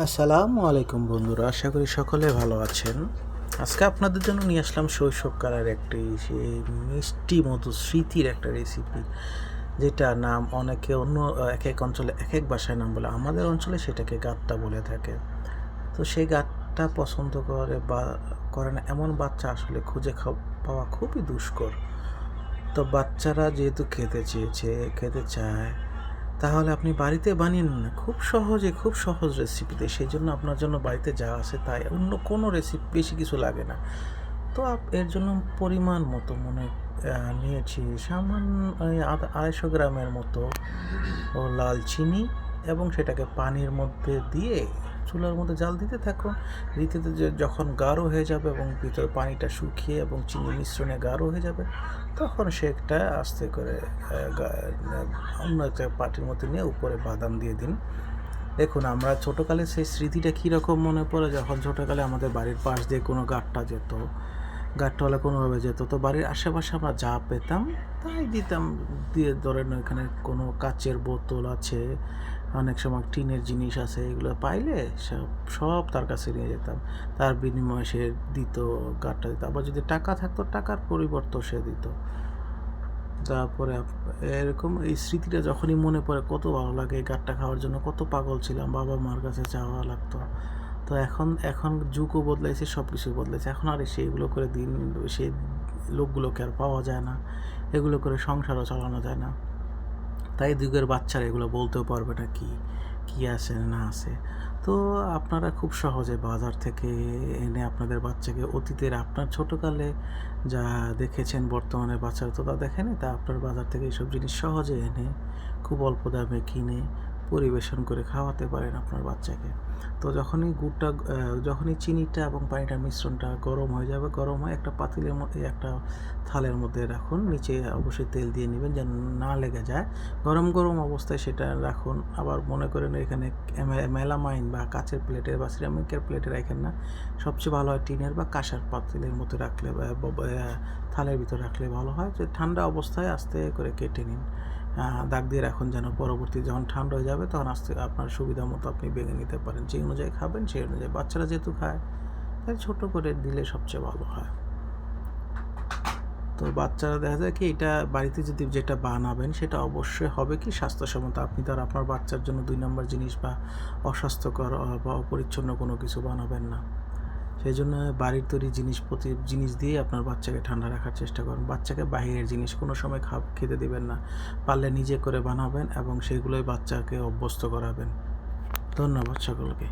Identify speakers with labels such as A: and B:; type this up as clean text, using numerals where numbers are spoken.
A: আসসালামু আলাইকুম বন্ধুরা, আশা করি সকলে ভালো আছেন। আজকে আপনাদের জন্য নিয়ে আসলাম শৈশবকালের একটি সেই মিষ্টি মধুর স্মৃতির একটা রেসিপি, যেটা নাম অনেকে অন্য এক এক অঞ্চলে এক এক ভাষায় নাম বলে। আমাদের অঞ্চলে সেটাকে গাঁট্টা বলে থাকে। তো সেই গাঁট্টা পছন্দ করে না এমন বাচ্চা আসলে পাওয়া খুবই দুষ্কর। তো বাচ্চারা যেহেতু খেতে চায়, তাহলে আপনি বাড়িতে বানিয়ে নিন না, খুব সহজ রেসিপিতে। সেই জন্য আপনার জন্য বাড়িতে যা আছে তাই, অন্য কোনো রেসিপি বেশি কিছু লাগে না। তো এর জন্য পরিমাণ মতো নিয়েছি সামান্য 250 গ্রামের মতো লাল চিনি, এবং সেটাকে পানির মধ্যে দিয়ে চুলার মধ্যে জাল দিতে থাকুন। দিতে দিতে যখন গাঢ় হয়ে যাবে এবং ভিতরে পানিটা শুকিয়ে এবং চিনি মিশ্রণে গাঢ় হয়ে যাবে, তখন সেটা আস্তে করে অন্য একটা পাটির মধ্যে নিয়ে উপরে বাদাম দিয়ে দিন। দেখুন, আমরা ছোটোকালে সেই স্মৃতিটা কীরকম মনে পড়ে, যখন ছোটোকালে আমাদের বাড়ির পাশ দিয়ে কোনো গাঁট্টাওয়ালা কোনোভাবে যেত, তো বাড়ির আশেপাশে আমরা যা পেতাম তাই দিতাম। দিয়ে ধরেন ওইখানে কোনো কাচের বোতল আছে, অনেক সময় টিনের জিনিস আছে, এগুলো পাইলে সব সব তার কাছে নিয়ে যেতাম। তার বিনিময়ে সে দিত, গাঁট্টা দিত। আবার যদি টাকা থাকতো, টাকার পরিবর্তেও সে দিত। তারপরে এরকম এই স্মৃতিটা যখনই মনে পড়ে কত ভালো লাগে। এই গাঁট্টা খাওয়ার জন্য কত পাগল ছিলাম, বাবা মার কাছে চাওয়া লাগতো। তো এখন এখন যুগও বদলাইছে, সব কিছুই বদলাইছে। এখন আর সেইগুলো করে সেই লোকগুলোকে আর পাওয়া যায় না, এগুলো করে সংসারও চালানো যায় না। তাই যুগের বাচ্চারা এগুলো বলতেও পারবে না কি আছে না আছে। তো আপনারা খুব সহজে বাজার থেকে এনে আপনাদের বাচ্চাকে, অতীতের আপনার ছোটোকালে যা দেখেছেন, বর্তমানে বাচ্চারা তো তা দেখেনি, তা আপনার বাজার থেকে এইসব জিনিস সহজে এনে খুব অল্প দামে কিনে পরিবেশন করে খাওয়াতে পারেন আপনার বাচ্চাকে। তো যখনই চিনিটা এবং পানিটার মিশ্রণটা গরম হয়ে যাবে, গরম হয়ে একটা পাতিলের মধ্যে, একটা থালের মধ্যে রাখুন। নিচে অবশ্যই তেল দিয়ে নেবেন যেন না লেগে যায়। গরম গরম অবস্থায় সেটা রাখুন। আবার মনে করেন এখানে মেলামাইন বা কাচের প্লেটের বা সিরামিকের প্লেটে রাখেন না, সবচেয়ে ভালো হয় টিনের বা কাঁসার পাতিলের মধ্যে রাখলে থালের ভিতরে রাখলে ভালো হয়। যে ঠান্ডা অবস্থায় আস্তে করে কেটে নিন, দাগ দিয়ে রাখুন, যেন পরবর্তী যখন ঠান্ডা হয়ে যাবে তখন আস্তে আপনার সুবিধা মতো আপনি ভেঙে নিতে পারেন। যে অনুযায়ী খাবেন সেই অনুযায়ী। বাচ্চারা যেহেতু খায়, তাই ছোটো করে দিলে সবচেয়ে ভালো হয়। তো বাচ্চারা দেখা যায় কি, এটা বাড়িতে যদি যেটা বানাবেন সেটা অবশ্যই হবে কি স্বাস্থ্যসম্মত। আপনি তো আর আপনার বাচ্চার জন্য 2 নম্বর জিনিস বা অস্বাস্থ্যকর বা অপরিচ্ছন্ন কোনো কিছু বানাবেন না। সেই জন্য বাড়ির তৈরি জিনিস দিয়ে আপনার বাচ্চাকে ঠান্ডা রাখার চেষ্টা করুন। বাচ্চাকে বাইরের জিনিস কোনো সময় খেতে দিবেন না। পারলে নিজে করে বানাবেন এবং সেগুলোই বাচ্চাকে অভ্যস্ত করাবেন। ধন্যবাদ সকলকে।